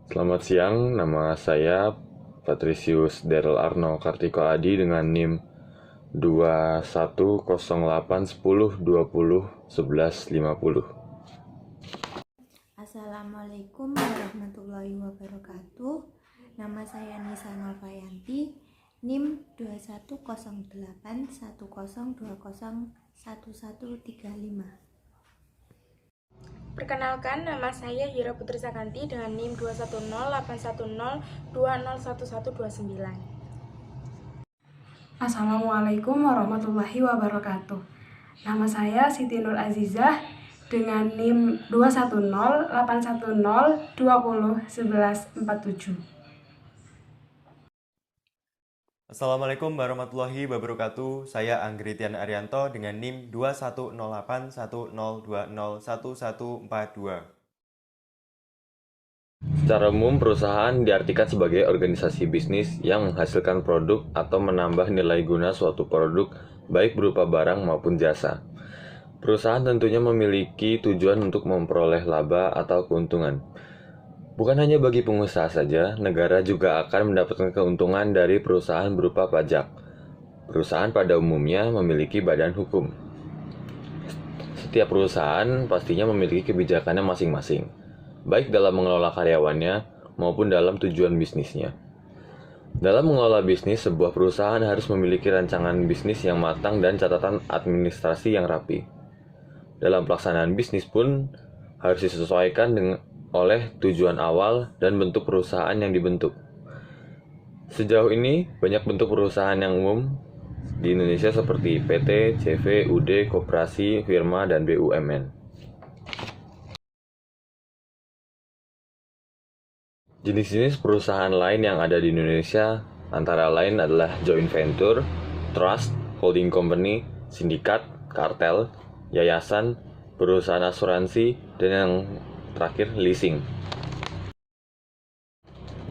Selamat siang, nama saya Patricius Daryl Arno Kartiko Adi dengan NIM 210810201150. Assalamualaikum warahmatullahi wabarakatuh. Nama saya Nisa Nolfayanti, NIM 210810201135. Perkenalkan, nama saya Hira Putri Sakanti dengan NIM 2108102011129. Assalamualaikum warahmatullahi wabarakatuh. Nama saya Siti Nur Azizah dengan NIM 2108102011147. Assalamualaikum warahmatullahi wabarakatuh. Saya Anggritian Arianto dengan NIM 2108102011142. Secara umum, perusahaan diartikan sebagai organisasi bisnis yang menghasilkan produk atau menambah nilai guna suatu produk, baik berupa barang maupun jasa. Perusahaan tentunya memiliki tujuan untuk memperoleh laba atau keuntungan. Bukan hanya bagi pengusaha saja, negara juga akan mendapatkan keuntungan dari perusahaan berupa pajak. Perusahaan pada umumnya memiliki badan hukum. Setiap perusahaan pastinya memiliki kebijakannya masing-masing, baik dalam mengelola karyawannya maupun dalam tujuan bisnisnya. Dalam mengelola bisnis, sebuah perusahaan harus memiliki rancangan bisnis yang matang dan catatan administrasi yang rapi. Dalam pelaksanaan bisnis pun harus disesuaikan oleh tujuan awal dan bentuk perusahaan yang dibentuk. Sejauh ini, banyak bentuk perusahaan yang umum di Indonesia seperti PT, CV, UD, koperasi, firma, dan BUMN. Jenis-jenis perusahaan lain yang ada di Indonesia antara lain adalah joint venture, trust, holding company, sindikat, kartel, yayasan, perusahaan asuransi, dan yang terakhir, leasing.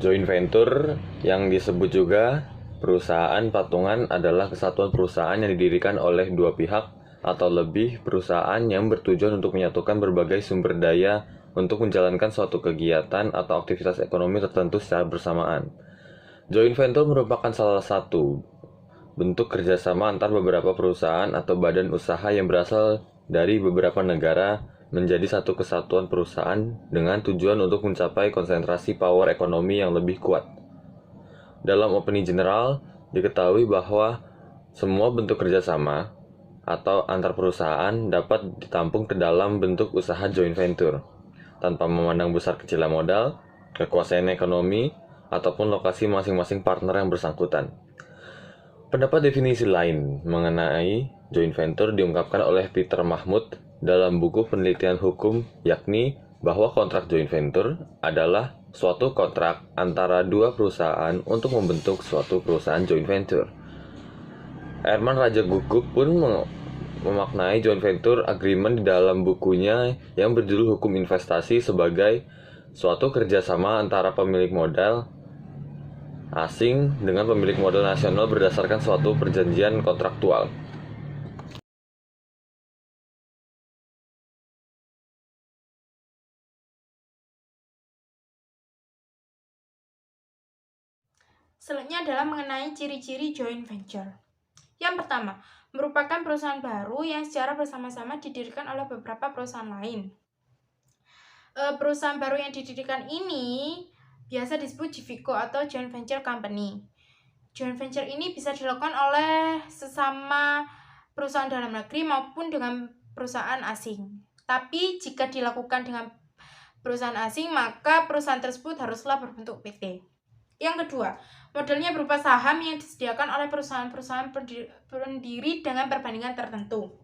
Joint venture yang disebut juga perusahaan patungan adalah kesatuan perusahaan yang didirikan oleh dua pihak atau lebih perusahaan yang bertujuan untuk menyatukan berbagai sumber daya untuk menjalankan suatu kegiatan atau aktivitas ekonomi tertentu secara bersamaan. Joint venture merupakan salah satu bentuk kerjasama antar beberapa perusahaan atau badan usaha yang berasal dari beberapa negara menjadi satu kesatuan perusahaan dengan tujuan untuk mencapai konsentrasi power ekonomi yang lebih kuat. Dalam opini general, diketahui bahwa semua bentuk kerjasama atau antar perusahaan dapat ditampung ke dalam bentuk usaha joint venture, tanpa memandang besar kecilnya modal, kekuasaan ekonomi, ataupun lokasi masing-masing partner yang bersangkutan. Pendapat definisi lain mengenai joint venture diungkapkan oleh Peter Mahmud dalam buku penelitian hukum, yakni bahwa kontrak joint venture adalah suatu kontrak antara dua perusahaan untuk membentuk suatu perusahaan joint venture. Herman Rajaguguk pun memaknai joint venture agreement di dalam bukunya yang berjudul Hukum Investasi sebagai suatu kerjasama antara pemilik modal asing dengan pemilik modal nasional berdasarkan suatu perjanjian kontraktual. Selanjutnya adalah mengenai ciri-ciri joint venture. Yang pertama, merupakan perusahaan baru yang secara bersama-sama didirikan oleh beberapa perusahaan lain. Perusahaan baru yang didirikan ini biasa disebut JVCO atau Joint Venture Company. Joint venture ini bisa dilakukan oleh sesama perusahaan dalam negeri maupun dengan perusahaan asing. Tapi jika dilakukan dengan perusahaan asing, maka perusahaan tersebut haruslah berbentuk PT. Yang kedua, modelnya berupa saham yang disediakan oleh perusahaan-perusahaan pendiri dengan perbandingan tertentu.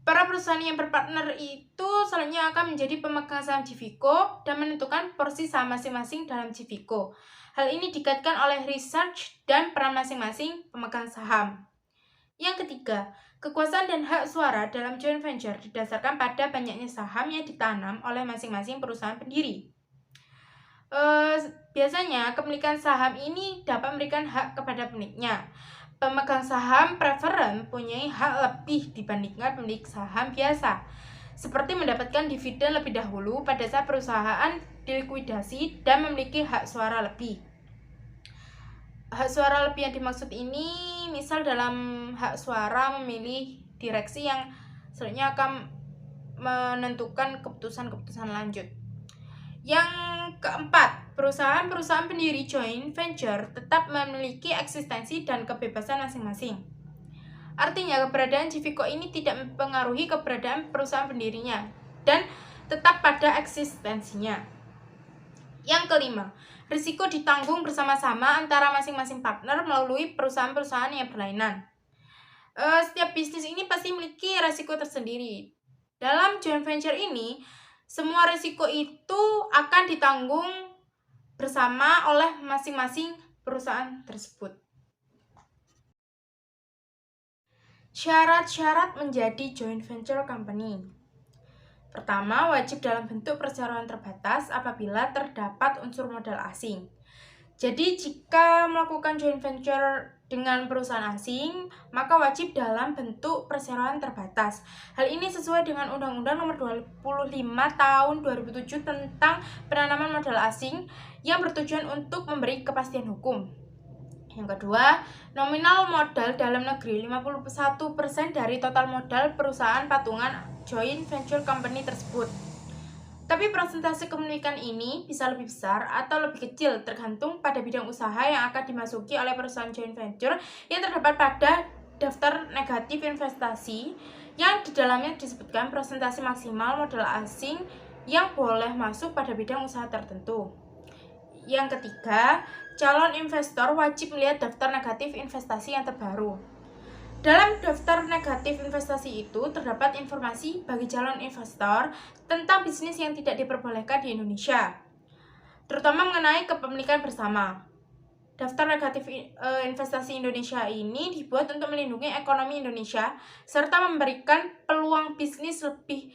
Para perusahaan yang berpartner itu selanjutnya akan menjadi pemegang saham JVCO dan menentukan porsi saham masing-masing dalam JVCO. Hal ini dikaitkan oleh research dan peran masing-masing pemegang saham. Yang ketiga, kekuasaan dan hak suara dalam joint venture didasarkan pada banyaknya saham yang ditanam oleh masing-masing perusahaan pendiri. Biasanya kepemilikan saham ini dapat memberikan hak kepada pemiliknya. Pemegang saham preferen mempunyai hak lebih dibandingkan pemilik saham biasa, seperti mendapatkan dividen lebih dahulu pada saat perusahaan dilikuidasi dan memiliki hak suara lebih. Hak suara lebih yang dimaksud ini misal dalam hak suara memilih direksi yang selanjutnya akan menentukan keputusan-keputusan lanjut. Yang keempat, perusahaan-perusahaan pendiri joint venture tetap memiliki eksistensi dan kebebasan masing-masing. Artinya keberadaan JVCO ini tidak mempengaruhi keberadaan perusahaan pendirinya dan tetap pada eksistensinya. Yang kelima, risiko ditanggung bersama-sama antara masing-masing partner melalui perusahaan-perusahaan yang berlainan. Setiap bisnis ini pasti memiliki risiko tersendiri. Dalam joint venture ini, semua risiko itu akan ditanggung bersama oleh masing-masing perusahaan tersebut. Syarat-syarat menjadi joint venture company. Pertama, wajib dalam bentuk perseroan terbatas apabila terdapat unsur modal asing. Jadi, jika melakukan joint venture dengan perusahaan asing, maka wajib dalam bentuk perseroan terbatas. Hal ini sesuai dengan Undang-Undang Nomor 25 Tahun 2007 tentang penanaman modal asing yang bertujuan untuk memberi kepastian hukum. Yang kedua, nominal modal dalam negeri 51% dari total modal perusahaan patungan joint venture company tersebut. Tapi persentase kepemilikan ini bisa lebih besar atau lebih kecil tergantung pada bidang usaha yang akan dimasuki oleh perusahaan joint venture yang terdapat pada daftar negatif investasi yang di dalamnya disebutkan persentase maksimal modal asing yang boleh masuk pada bidang usaha tertentu. Yang ketiga, calon investor wajib melihat daftar negatif investasi yang terbaru. Dalam daftar negatif investasi itu terdapat informasi bagi calon investor tentang bisnis yang tidak diperbolehkan di Indonesia, terutama mengenai kepemilikan bersama. Daftar negatif investasi Indonesia ini dibuat untuk melindungi ekonomi Indonesia serta memberikan peluang bisnis lebih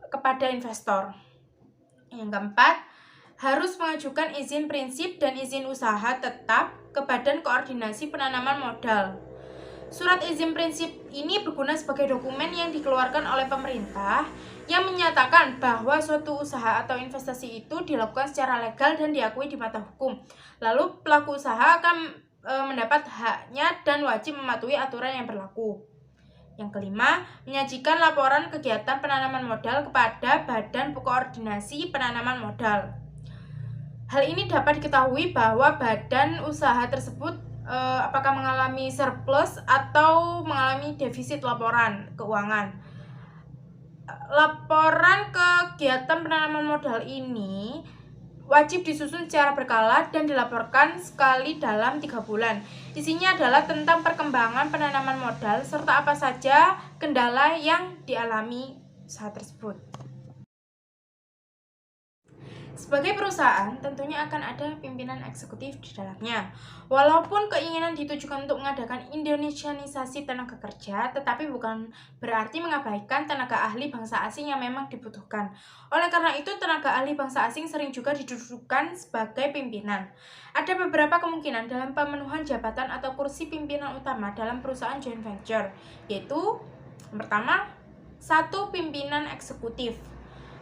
kepada investor. Yang keempat, harus mengajukan izin prinsip dan izin usaha tetap ke Badan Koordinasi Penanaman Modal. Surat izin prinsip ini berguna sebagai dokumen yang dikeluarkan oleh pemerintah yang menyatakan bahwa suatu usaha atau investasi itu dilakukan secara legal dan diakui di mata hukum. Lalu pelaku usaha akan mendapat haknya dan wajib mematuhi aturan yang berlaku. Yang kelima, menyajikan laporan kegiatan penanaman modal kepada Badan Koordinasi Penanaman Modal. Hal ini dapat diketahui bahwa badan usaha tersebut apakah mengalami surplus atau mengalami defisit laporan keuangan. Laporan kegiatan penanaman modal ini wajib disusun secara berkala dan dilaporkan sekali dalam 3 bulan. Isinya adalah tentang perkembangan penanaman modal serta apa saja kendala yang dialami usaha tersebut. Sebagai perusahaan, tentunya akan ada pimpinan eksekutif di dalamnya. Walaupun keinginan ditujukan untuk mengadakan Indonesianisasi tenaga kerja, tetapi bukan berarti mengabaikan tenaga ahli bangsa asing yang memang dibutuhkan. Oleh karena itu, tenaga ahli bangsa asing sering juga didudukan sebagai pimpinan. Ada beberapa kemungkinan dalam pemenuhan jabatan atau kursi pimpinan utama dalam perusahaan joint venture, yaitu yang pertama, 1. Pimpinan eksekutif.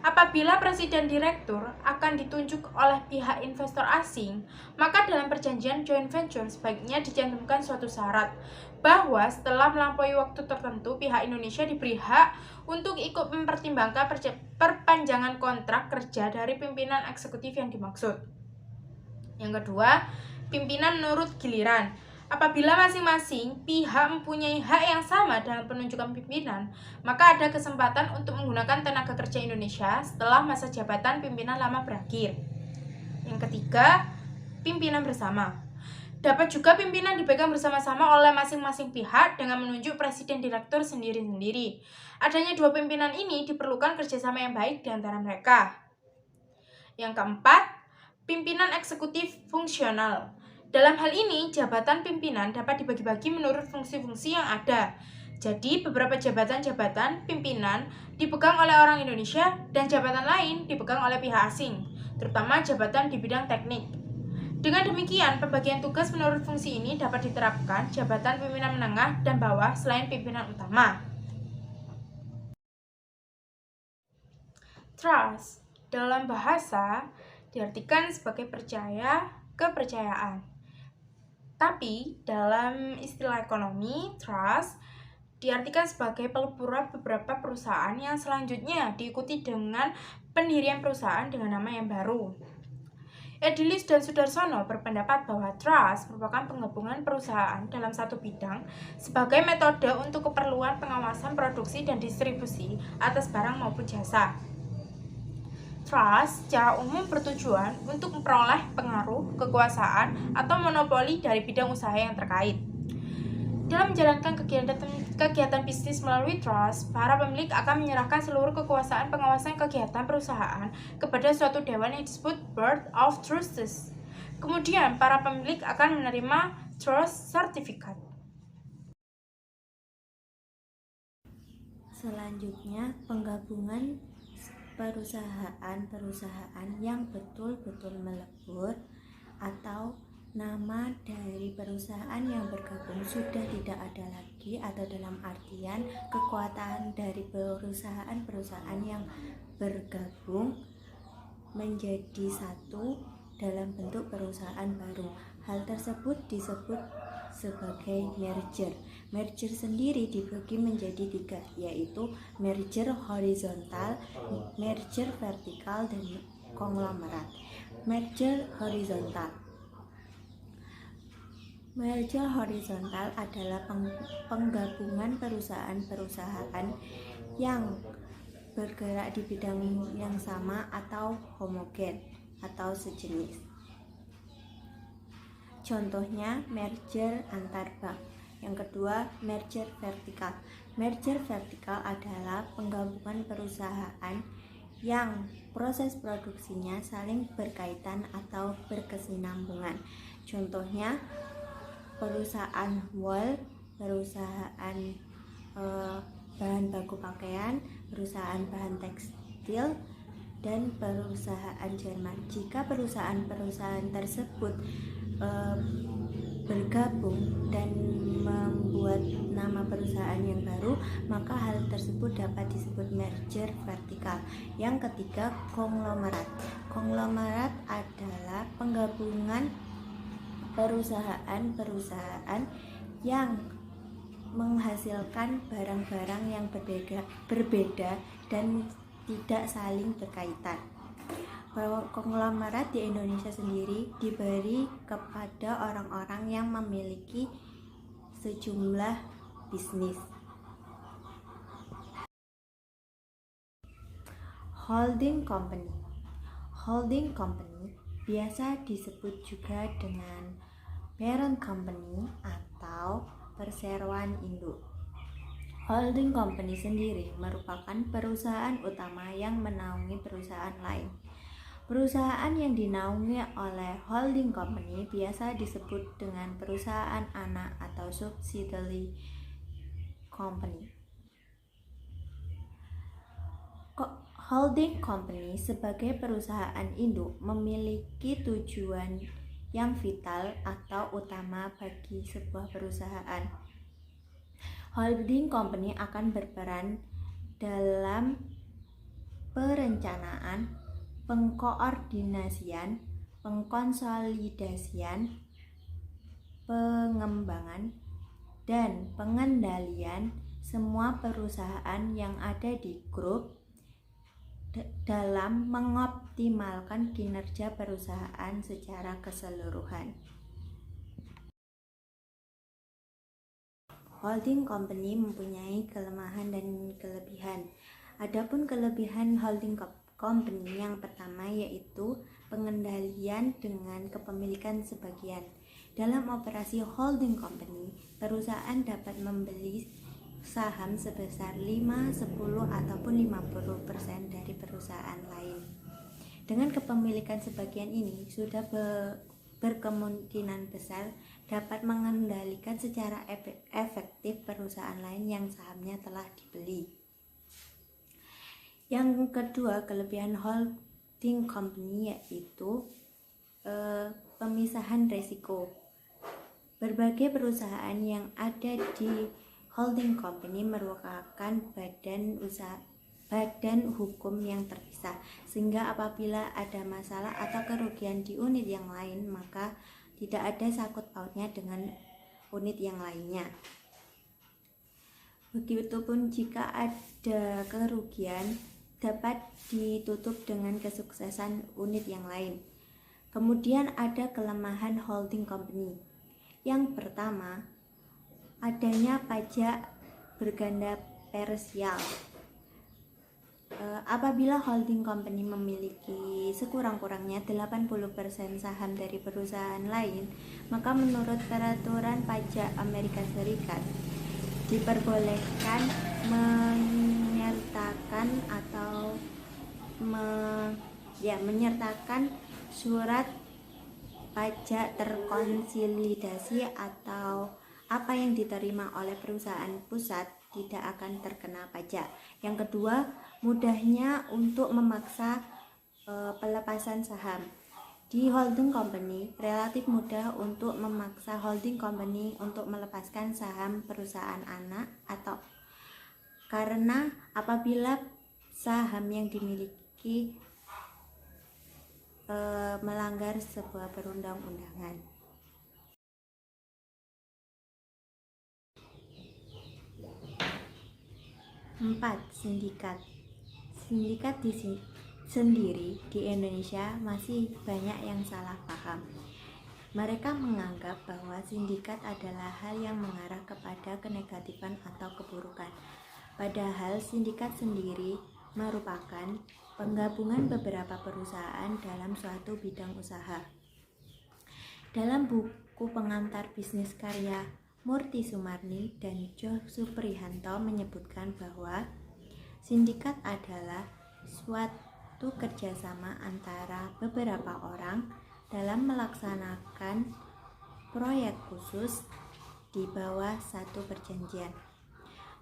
Apabila presiden direktur akan ditunjuk oleh pihak investor asing, maka dalam perjanjian joint venture sebaiknya dicantumkan suatu syarat bahwa setelah melampaui waktu tertentu pihak Indonesia diberi hak untuk ikut mempertimbangkan perpanjangan kontrak kerja dari pimpinan eksekutif yang dimaksud. Yang kedua, pimpinan menurut giliran. Apabila masing-masing pihak mempunyai hak yang sama dalam penunjukan pimpinan, maka ada kesempatan untuk menggunakan tenaga kerja Indonesia setelah masa jabatan pimpinan lama berakhir. Yang ketiga, pimpinan bersama. Dapat juga pimpinan dipegang bersama-sama oleh masing-masing pihak dengan menunjuk presiden direktur sendiri-sendiri. Adanya 2 pimpinan ini diperlukan kerjasama yang baik di antara mereka. Yang keempat, pimpinan eksekutif fungsional. Dalam hal ini, jabatan pimpinan dapat dibagi-bagi menurut fungsi-fungsi yang ada. Jadi, beberapa jabatan-jabatan pimpinan dipegang oleh orang Indonesia dan jabatan lain dipegang oleh pihak asing, terutama jabatan di bidang teknik. Dengan demikian, pembagian tugas menurut fungsi ini dapat diterapkan jabatan pimpinan menengah dan bawah selain pimpinan utama. Trust. dalam bahasa diartikan sebagai percaya, kepercayaan. Tapi dalam istilah ekonomi, trust diartikan sebagai peleburan beberapa perusahaan yang selanjutnya diikuti dengan pendirian perusahaan dengan nama yang baru. Edilis dan Sudarsono berpendapat bahwa trust merupakan penggabungan perusahaan dalam satu bidang sebagai metode untuk keperluan pengawasan produksi dan distribusi atas barang maupun jasa. Trust secara umum bertujuan untuk memperoleh pengaruh, kekuasaan, atau monopoli dari bidang usaha yang terkait. Dalam menjalankan kegiatan bisnis melalui trust, para pemilik akan menyerahkan seluruh kekuasaan pengawasan kegiatan perusahaan kepada suatu dewan yang disebut Board of Trustees. Kemudian, para pemilik akan menerima trust certificate. Selanjutnya, penggabungan perusahaan-perusahaan yang betul-betul melebur atau nama dari perusahaan yang bergabung sudah tidak ada lagi, atau dalam artian kekuatan dari perusahaan-perusahaan yang bergabung menjadi satu dalam bentuk perusahaan baru. Hal tersebut disebut sebagai merger. Merger sendiri dibagi menjadi 3, yaitu merger horizontal, merger vertikal, dan konglomerat. Merger horizontal adalah penggabungan perusahaan-perusahaan yang bergerak di bidang yang sama atau homogen atau sejenis. Contohnya merger antar bank. Yang kedua, merger vertikal. Merger vertikal adalah penggabungan perusahaan yang proses produksinya saling berkaitan atau berkesinambungan. Contohnya perusahaan wol, perusahaan bahan baku pakaian, perusahaan bahan tekstil, dan perusahaan Jerman. Jika perusahaan-perusahaan tersebut bergabung dan membuat nama perusahaan yang baru, maka hal tersebut dapat disebut merger vertikal. Yang ketiga, konglomerat. Konglomerat adalah penggabungan perusahaan-perusahaan yang menghasilkan barang-barang yang berbeda dan tidak saling berkaitan. Bahwa konglomerat di Indonesia sendiri diberi kepada orang-orang yang memiliki sejumlah bisnis. Holding company. Holding company biasa disebut juga dengan parent company atau perseroan induk. Holding company sendiri merupakan perusahaan utama yang menaungi perusahaan lain. Perusahaan yang dinaungi oleh holding company biasa disebut dengan perusahaan anak atau subsidiary company. Holding company sebagai perusahaan induk memiliki tujuan yang vital atau utama bagi sebuah perusahaan. Holding company akan berperan dalam perencanaan, pengkoordinasian, pengkonsolidasian, pengembangan, dan pengendalian semua perusahaan yang ada di grup dalam mengoptimalkan kinerja perusahaan secara keseluruhan. Holding company mempunyai kelemahan dan kelebihan. Adapun kelebihan holding company yang pertama yaitu pengendalian dengan kepemilikan sebagian. Dalam operasi holding company, perusahaan dapat membeli saham sebesar 5, 10, ataupun 50% dari perusahaan lain. Dengan kepemilikan sebagian ini sudah berkemungkinan besar dapat mengendalikan secara efektif perusahaan lain yang sahamnya telah dibeli. Yang kedua, kelebihan holding company yaitu pemisahan risiko. Berbagai perusahaan yang ada di holding company merupakan badan hukum yang terpisah, sehingga apabila ada masalah atau kerugian di unit yang lain, maka tidak ada sangkut pautnya dengan unit yang lainnya. Begitupun jika ada kerugian, dapat ditutup dengan kesuksesan unit yang lain. Kemudian ada kelemahan holding company. Yang pertama, adanya pajak berganda parsial. Apabila holding company memiliki sekurang-kurangnya 80% saham dari perusahaan lain, maka menurut peraturan pajak Amerika Serikat diperbolehkan menyertakan atau menyertakan surat pajak terkonsolidasi atau apa yang diterima oleh perusahaan pusat tidak akan terkena pajak. Yang kedua, mudahnya untuk memaksa pelepasan saham. Di holding company relatif mudah untuk memaksa holding company untuk melepaskan saham perusahaan anak atau karena apabila saham yang dimiliki melanggar sebuah perundang-undangan. 4. Sindikat. Sindikat sendiri di Indonesia masih banyak yang salah paham. Mereka menganggap bahwa sindikat adalah hal yang mengarah kepada kenegatifan atau keburukan. Padahal sindikat sendiri merupakan penggabungan beberapa perusahaan dalam suatu bidang usaha. Dalam buku pengantar bisnis karya Murti Sumarni dan Jo Suprihanto menyebutkan bahwa sindikat adalah suatu kerjasama antara beberapa orang dalam melaksanakan proyek khusus di bawah satu perjanjian.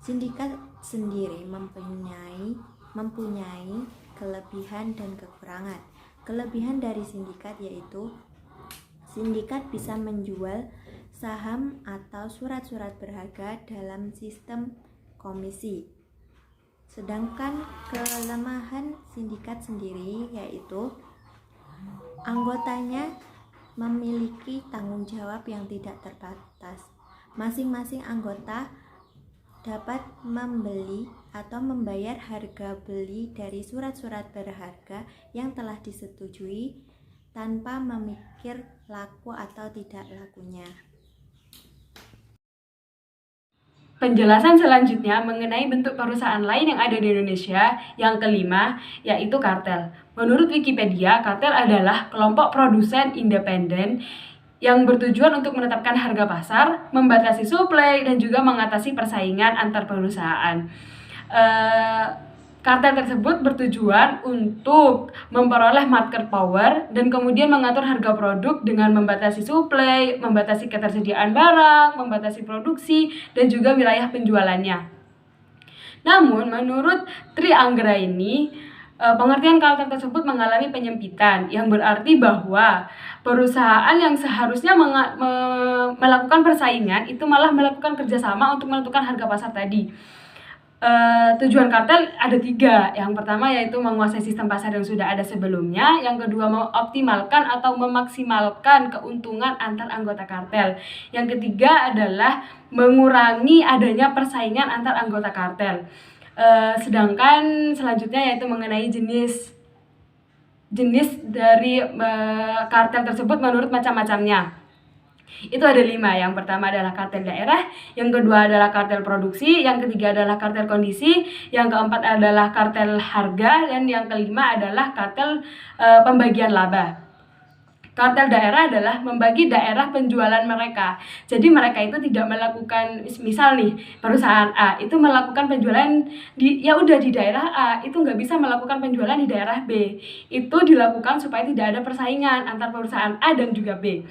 Sindikat sendiri mempunyai kelebihan dan kekurangan. Kelebihan dari sindikat yaitu sindikat bisa menjual saham atau surat-surat berharga dalam sistem komisi. Sedangkan kelemahan sindikat sendiri yaitu anggotanya memiliki tanggung jawab yang tidak terbatas. Masing-masing anggota dapat membeli atau membayar harga beli dari surat-surat berharga yang telah disetujui tanpa memikir laku atau tidak lakunya. Penjelasan selanjutnya mengenai bentuk perusahaan lain yang ada di Indonesia. Yang kelima, yaitu kartel. Menurut Wikipedia, kartel adalah kelompok produsen independen yang bertujuan untuk menetapkan harga pasar, membatasi suplai, dan juga mengatasi persaingan antar perusahaan. Kartel tersebut bertujuan untuk memperoleh market power dan kemudian mengatur harga produk dengan membatasi suplai, membatasi ketersediaan barang, membatasi produksi, dan juga wilayah penjualannya. Namun, menurut Tri Anggraini, pengertian kartel tersebut mengalami penyempitan, yang berarti bahwa perusahaan yang seharusnya melakukan persaingan itu malah melakukan kerjasama untuk menentukan harga pasar tadi. Tujuan kartel ada 3. Yang pertama yaitu menguasai sistem pasar yang sudah ada sebelumnya. Yang kedua, mengoptimalkan atau memaksimalkan keuntungan antar anggota kartel. Yang ketiga adalah mengurangi adanya persaingan antar anggota kartel. Sedangkan selanjutnya yaitu mengenai jenis dari kartel tersebut menurut macam-macamnya. Itu ada 5. Yang pertama adalah kartel daerah, yang kedua adalah kartel produksi, yang ketiga adalah kartel kondisi, yang keempat adalah kartel harga, dan yang kelima adalah kartel pembagian laba. Kartel daerah adalah membagi daerah penjualan mereka. Jadi mereka itu tidak melakukan, misal nih perusahaan A itu melakukan penjualan di daerah A, itu nggak bisa melakukan penjualan di daerah B. Itu dilakukan supaya tidak ada persaingan antar perusahaan A dan juga B.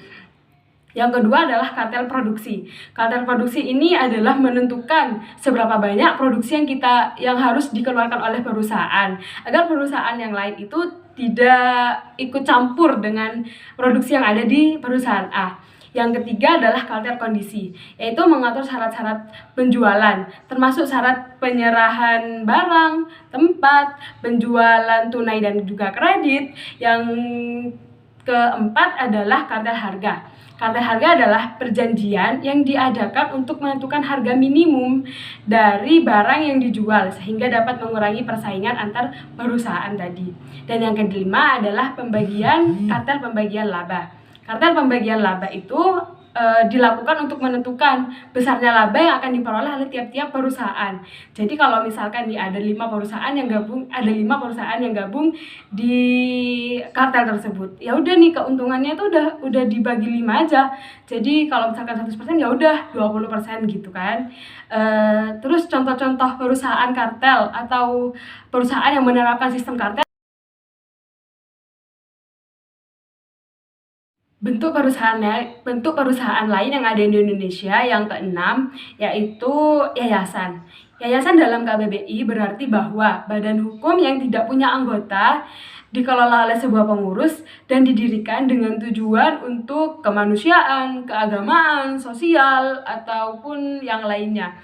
Yang kedua adalah kartel produksi. Kartel produksi ini adalah menentukan seberapa banyak produksi yang harus dikeluarkan oleh perusahaan agar perusahaan yang lain itu tidak ikut campur dengan produksi yang ada di perusahaan A. Yang ketiga adalah kartel kondisi, yaitu mengatur syarat-syarat penjualan, termasuk syarat penyerahan barang, tempat, penjualan tunai dan juga kredit. Yang keempat adalah kartel harga. Kartel harga adalah perjanjian yang diadakan untuk menentukan harga minimum dari barang yang dijual sehingga dapat mengurangi persaingan antar perusahaan tadi. Dan yang kelima adalah kartel pembagian laba. Kartel pembagian laba itu dilakukan untuk menentukan besarnya laba yang akan diperoleh oleh tiap-tiap perusahaan. Jadi kalau misalkan ada 5 perusahaan yang gabung di kartel tersebut, ya udah nih keuntungannya itu udah dibagi 5 aja. Jadi kalau misalkan 100% ya udah 20% gitu kan. Terus contoh-contoh perusahaan kartel atau perusahaan yang menerapkan sistem kartel. Bentuk perusahaan lain yang ada di Indonesia yang keenam yaitu yayasan. Yayasan dalam KBBI berarti bahwa badan hukum yang tidak punya anggota dikelola oleh sebuah pengurus dan didirikan dengan tujuan untuk kemanusiaan, keagamaan, sosial, ataupun yang lainnya.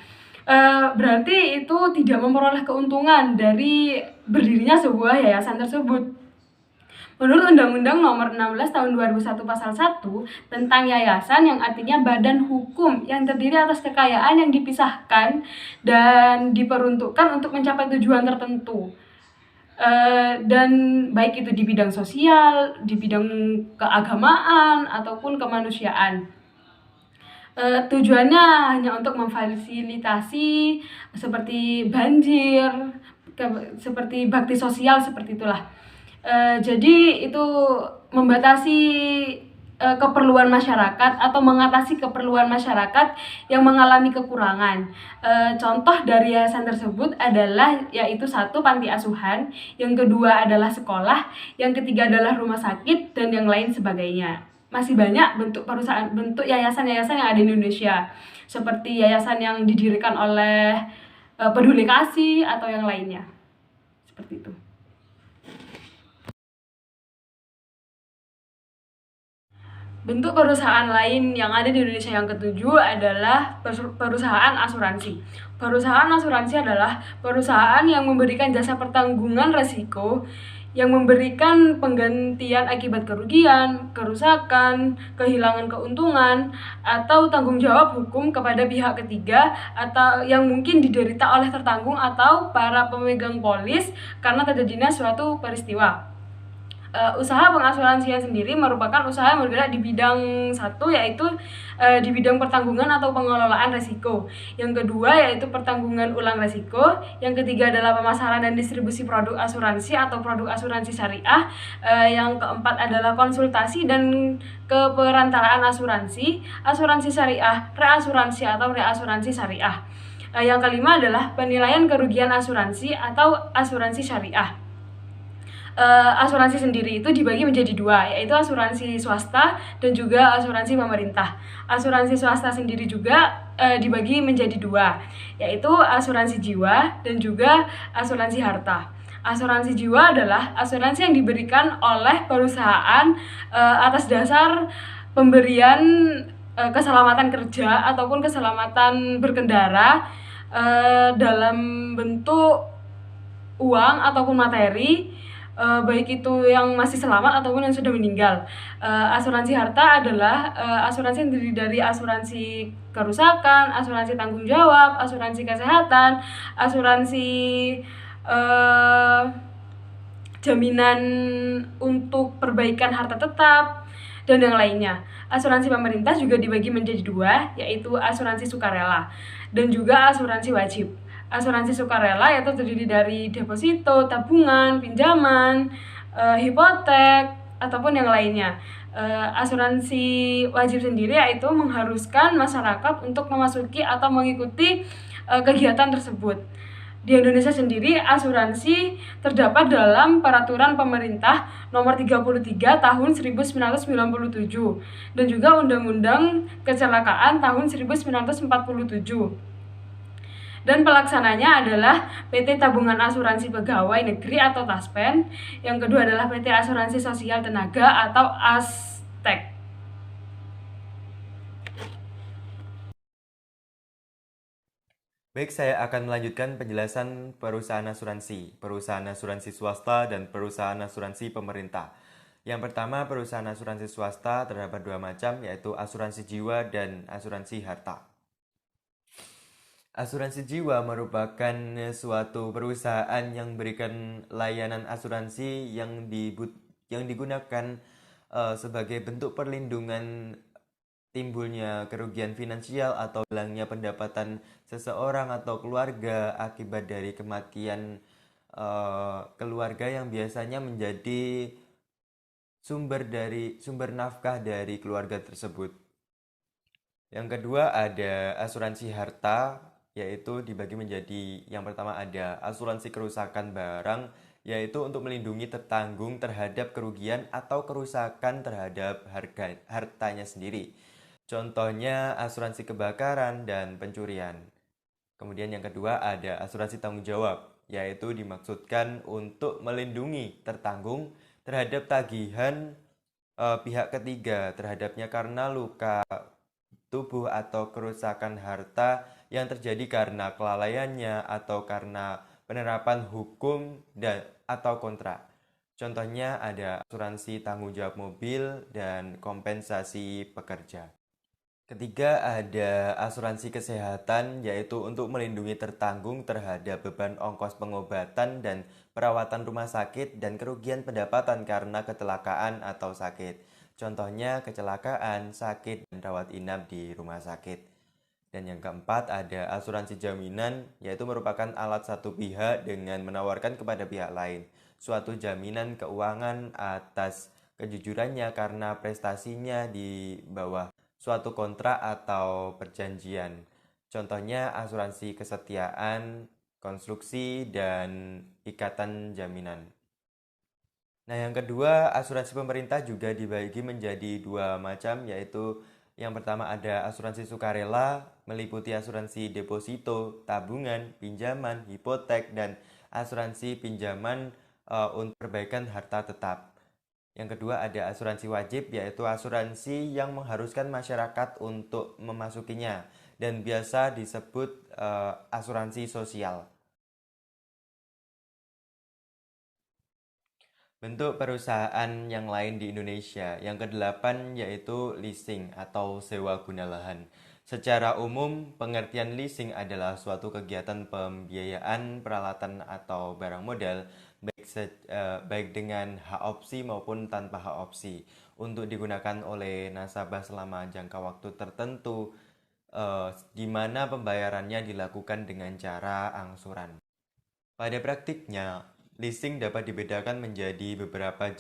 Berarti itu tidak memperoleh keuntungan dari berdirinya sebuah yayasan tersebut. Menurut Undang-Undang Nomor 16 Tahun 2001 Pasal 1 tentang yayasan, yang artinya badan hukum yang terdiri atas kekayaan yang dipisahkan dan diperuntukkan untuk mencapai tujuan tertentu. Dan baik itu di bidang sosial, di bidang keagamaan, ataupun kemanusiaan. Tujuannya hanya untuk memfasilitasi seperti banjir, seperti bakti sosial, seperti itulah. Jadi itu membatasi keperluan masyarakat atau mengatasi keperluan masyarakat yang mengalami kekurangan. Contoh dari yayasan tersebut adalah yaitu 1, panti asuhan, yang kedua adalah sekolah, yang ketiga adalah rumah sakit, dan yang lain sebagainya. Masih banyak bentuk yayasan-yayasan yang ada di Indonesia, seperti yayasan yang didirikan oleh Peduli Kasih atau yang lainnya. Seperti itu. Bentuk perusahaan lain yang ada di Indonesia yang ketujuh adalah perusahaan asuransi. Perusahaan asuransi adalah perusahaan yang memberikan jasa pertanggungan risiko, yang memberikan penggantian akibat kerugian, kerusakan, kehilangan keuntungan, atau tanggung jawab hukum kepada pihak ketiga atau yang mungkin diderita oleh tertanggung atau para pemegang polis karena terjadinya suatu peristiwa. Usaha pengasuransian sendiri merupakan usaha yang bergerak di bidang 1, yaitu di bidang pertanggungan atau pengelolaan risiko. Yang kedua yaitu pertanggungan ulang risiko. Yang ketiga adalah pemasaran dan distribusi produk asuransi atau produk asuransi syariah. Yang keempat adalah konsultasi dan keperantaraan asuransi syariah, reasuransi atau reasuransi syariah. Yang kelima adalah penilaian kerugian asuransi atau asuransi syariah. Asuransi sendiri itu dibagi menjadi 2, yaitu asuransi swasta dan juga asuransi pemerintah. Asuransi swasta sendiri juga dibagi menjadi 2, yaitu asuransi jiwa dan juga asuransi harta. Asuransi jiwa adalah asuransi yang diberikan oleh perusahaan atas dasar pemberian keselamatan kerja ataupun keselamatan berkendara dalam bentuk uang ataupun materi, baik itu yang masih selamat ataupun yang sudah meninggal. Asuransi harta adalah asuransi yang terdiri dari asuransi kerusakan, asuransi tanggung jawab, asuransi kesehatan, asuransi jaminan untuk perbaikan harta tetap, dan yang lainnya. Asuransi pemerintah juga dibagi menjadi 2, yaitu asuransi sukarela dan juga asuransi wajib. Asuransi sukarela yaitu terdiri dari deposito, tabungan, pinjaman, hipotek, ataupun yang lainnya. Asuransi wajib sendiri yaitu mengharuskan masyarakat untuk memasuki atau mengikuti kegiatan tersebut. Di Indonesia sendiri, asuransi terdapat dalam Peraturan Pemerintah Nomor 33 Tahun 1997 dan juga Undang-Undang Kecelakaan Tahun 1947. Dan pelaksananya adalah PT Tabungan Asuransi Pegawai Negeri atau TASPEN. Yang kedua adalah PT Asuransi Sosial Tenaga atau ASTEK. Baik, saya akan melanjutkan penjelasan perusahaan asuransi swasta dan perusahaan asuransi pemerintah. Yang pertama, perusahaan asuransi swasta terdapat dua macam, yaitu asuransi jiwa dan asuransi harta. Asuransi jiwa merupakan suatu perusahaan yang memberikan layanan asuransi yang digunakan sebagai bentuk perlindungan timbulnya kerugian finansial atau hilangnya pendapatan seseorang atau keluarga akibat dari kematian keluarga yang biasanya menjadi sumber nafkah dari keluarga tersebut. Yang kedua ada asuransi harta, yaitu dibagi menjadi yang pertama ada asuransi kerusakan barang, yaitu untuk melindungi tertanggung terhadap kerugian atau kerusakan terhadap hartanya sendiri. Contohnya asuransi kebakaran dan pencurian. Kemudian yang kedua ada asuransi tanggung jawab, yaitu dimaksudkan untuk melindungi tertanggung terhadap tagihan pihak ketiga terhadapnya karena luka tubuh atau kerusakan harta yang terjadi karena kelalaiannya atau karena penerapan hukum atau kontrak. Contohnya ada asuransi tanggung jawab mobil dan kompensasi pekerja. Ketiga ada asuransi kesehatan, yaitu untuk melindungi tertanggung terhadap beban ongkos pengobatan dan perawatan rumah sakit dan kerugian pendapatan karena kecelakaan atau sakit. Contohnya kecelakaan, sakit, dan rawat inap di rumah sakit. Dan yang keempat ada asuransi jaminan, yaitu merupakan alat satu pihak dengan menawarkan kepada pihak lain suatu jaminan keuangan atas kejujurannya karena prestasinya di bawah suatu kontrak atau perjanjian. Contohnya asuransi kesetiaan, konstruksi, dan ikatan jaminan. Nah, yang kedua, asuransi pemerintah juga dibagi menjadi dua macam, yaitu yang pertama ada asuransi sukarela, meliputi asuransi deposito, tabungan, pinjaman, hipotek, dan asuransi pinjaman untuk perbaikan harta tetap. Yang kedua ada asuransi wajib, yaitu asuransi yang mengharuskan masyarakat untuk memasukinya dan biasa disebut asuransi sosial. Bentuk perusahaan yang lain di Indonesia. Yang kedelapan yaitu leasing atau sewa guna lahan. Secara umum, pengertian leasing adalah suatu kegiatan pembiayaan peralatan atau barang modal baik dengan hak opsi maupun tanpa hak opsi untuk digunakan oleh nasabah selama jangka waktu tertentu, di mana pembayarannya dilakukan dengan cara angsuran. Pada praktiknya, leasing dapat dibedakan menjadi beberapa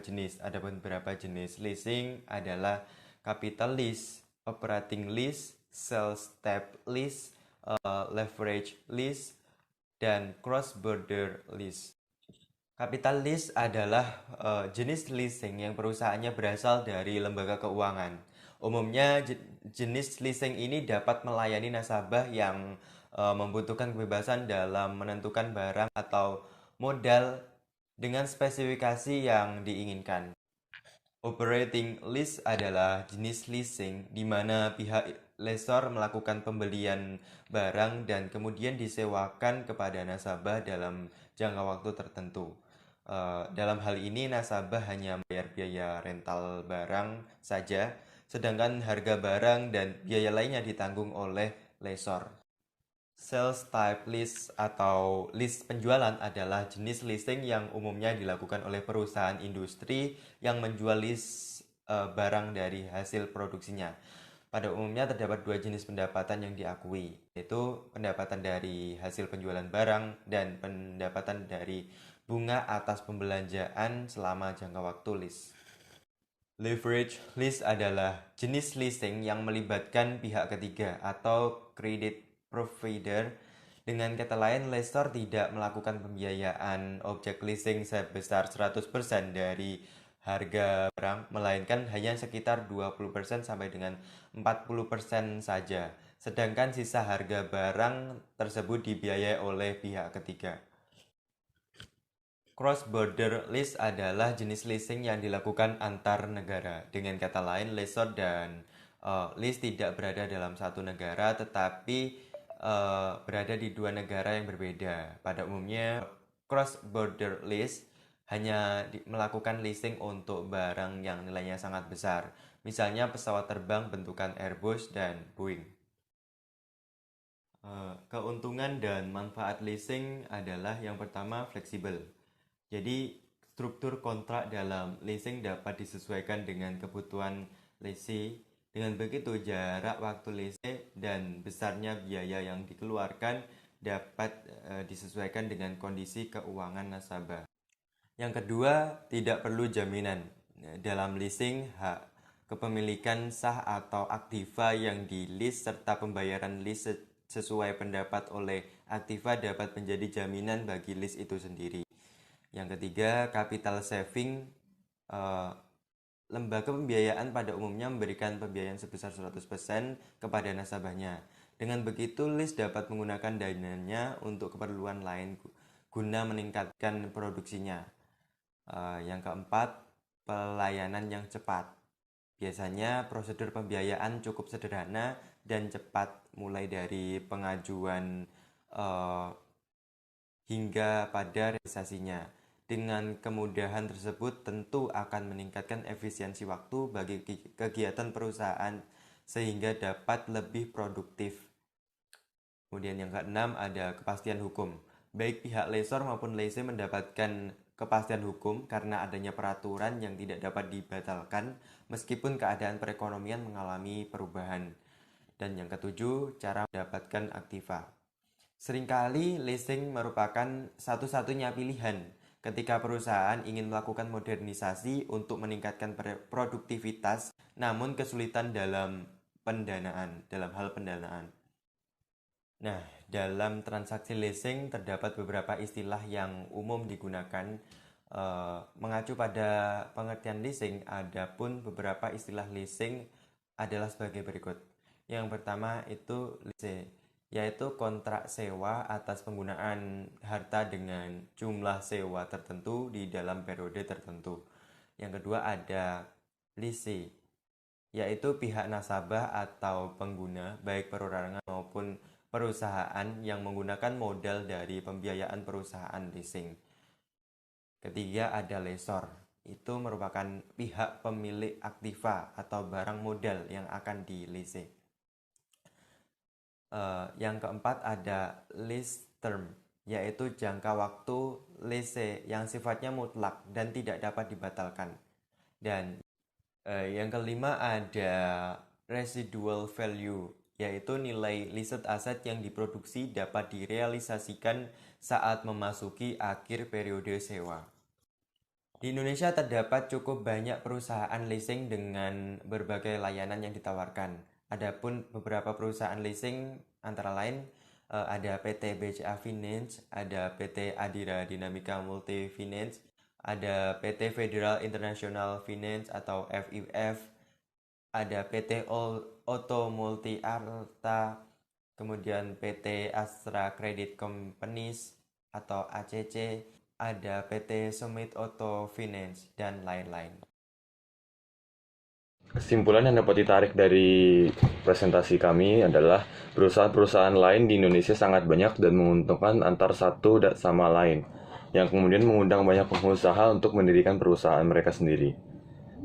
jenis. Ada beberapa jenis leasing adalah capital lease, operating lease, sales type lease, leverage lease, dan cross-border lease. Capital lease adalah jenis leasing yang perusahaannya berasal dari lembaga keuangan. Umumnya jenis leasing ini dapat melayani nasabah yang membutuhkan kebebasan dalam menentukan barang atau modal dengan spesifikasi yang diinginkan. Operating lease adalah jenis leasing di mana pihak lessor melakukan pembelian barang dan kemudian disewakan kepada nasabah dalam jangka waktu tertentu. Dalam hal ini nasabah hanya membayar biaya rental barang saja, sedangkan harga barang dan biaya lainnya ditanggung oleh lessor. Sales type lease atau lease penjualan adalah jenis leasing yang umumnya dilakukan oleh perusahaan industri yang menjual lease barang dari hasil produksinya. Pada umumnya terdapat dua jenis pendapatan yang diakui, yaitu pendapatan dari hasil penjualan barang dan pendapatan dari bunga atas pembelanjaan selama jangka waktu lease. Leverage lease adalah jenis leasing yang melibatkan pihak ketiga atau credit provider. Dengan kata lain, lessor tidak melakukan pembiayaan objek leasing sebesar 100% dari harga barang, melainkan hanya sekitar 20% sampai dengan 40% saja. Sedangkan sisa harga barang tersebut dibiayai oleh pihak ketiga. Cross-border lease adalah jenis leasing yang dilakukan antar negara. Dengan kata lain, lessor dan lease tidak berada dalam satu negara, tetapi berada di dua negara yang berbeda. Pada umumnya, cross-border lease hanya melakukan leasing untuk barang yang nilainya sangat besar, misalnya pesawat terbang bentukan Airbus dan Boeing. Keuntungan dan manfaat leasing adalah yang pertama fleksibel. Jadi struktur kontrak dalam leasing dapat disesuaikan dengan kebutuhan lessee. Dengan begitu jarak waktu leasing dan besarnya biaya yang dikeluarkan dapat disesuaikan dengan kondisi keuangan nasabah. Yang kedua, tidak perlu jaminan. Dalam leasing, hak kepemilikan sah atau aktiva yang di-lease serta pembayaran lease sesuai pendapat oleh aktiva dapat menjadi jaminan bagi lease itu sendiri. Yang ketiga, capital saving. Lembaga pembiayaan pada umumnya memberikan pembiayaan sebesar 100% kepada nasabahnya. Dengan begitu, lease dapat menggunakan dananya untuk keperluan lain guna meningkatkan produksinya. Yang keempat, pelayanan yang cepat. Biasanya prosedur pembiayaan cukup sederhana dan cepat, mulai dari pengajuan hingga pada realisasinya. Dengan kemudahan tersebut tentu akan meningkatkan efisiensi waktu bagi kegiatan perusahaan sehingga dapat lebih produktif. Kemudian yang keenam ada kepastian hukum. Baik pihak lessor maupun lessee mendapatkan kepastian hukum karena adanya peraturan yang tidak dapat dibatalkan meskipun keadaan perekonomian mengalami perubahan. Dan yang ketujuh, cara mendapatkan aktiva. Seringkali leasing merupakan satu-satunya pilihan ketika perusahaan ingin melakukan modernisasi untuk meningkatkan produktivitas, namun kesulitan dalam hal pendanaan. Nah, dalam transaksi leasing terdapat beberapa istilah yang umum digunakan. Mengacu pada pengertian leasing, adapun beberapa istilah leasing adalah sebagai berikut. Yang pertama itu lease, yaitu kontrak sewa atas penggunaan harta dengan jumlah sewa tertentu di dalam periode tertentu. Yang kedua ada lease, yaitu pihak nasabah atau pengguna, baik perorangan maupun perusahaan yang menggunakan modal dari pembiayaan perusahaan leasing. Ketiga ada lessor, itu merupakan pihak pemilik aktiva atau barang modal yang akan di-lease. Yang keempat ada lease term, yaitu jangka waktu lease yang sifatnya mutlak dan tidak dapat dibatalkan. Dan yang kelima ada residual value, yaitu nilai leased aset yang diproduksi dapat direalisasikan saat memasuki akhir periode sewa. Di Indonesia terdapat cukup banyak perusahaan leasing dengan berbagai layanan yang ditawarkan. Adapun beberapa perusahaan leasing antara lain ada PT BCA Finance, ada PT Adira Dinamika Multi Finance, ada PT Federal International Finance atau FIF, ada PT Auto Multi Arta, kemudian PT Astra Credit Companies atau ACC, ada PT Summit Auto Finance, dan lain-lain. Kesimpulan yang dapat ditarik dari presentasi kami adalah perusahaan-perusahaan lain di Indonesia sangat banyak dan menguntungkan antar satu dan sama lain, yang kemudian mengundang banyak pengusaha untuk mendirikan perusahaan mereka sendiri.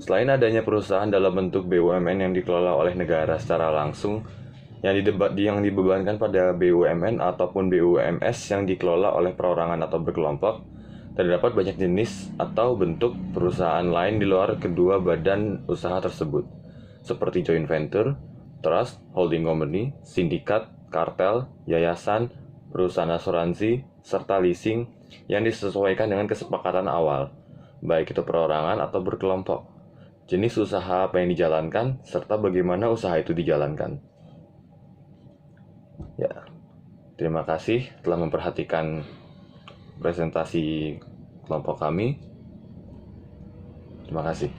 Selain adanya perusahaan dalam bentuk BUMN yang dikelola oleh negara secara langsung, yang dibebankan pada BUMN ataupun BUMS yang dikelola oleh perorangan atau berkelompok, terdapat banyak jenis atau bentuk perusahaan lain di luar kedua badan usaha tersebut, seperti joint venture, trust, holding company, sindikat, kartel, yayasan, perusahaan asuransi, serta leasing yang disesuaikan dengan kesepakatan awal, baik itu perorangan atau berkelompok, jenis usaha apa yang dijalankan, serta bagaimana usaha itu dijalankan. Ya, terima kasih telah memperhatikan presentasi kelompok kami. Terima kasih.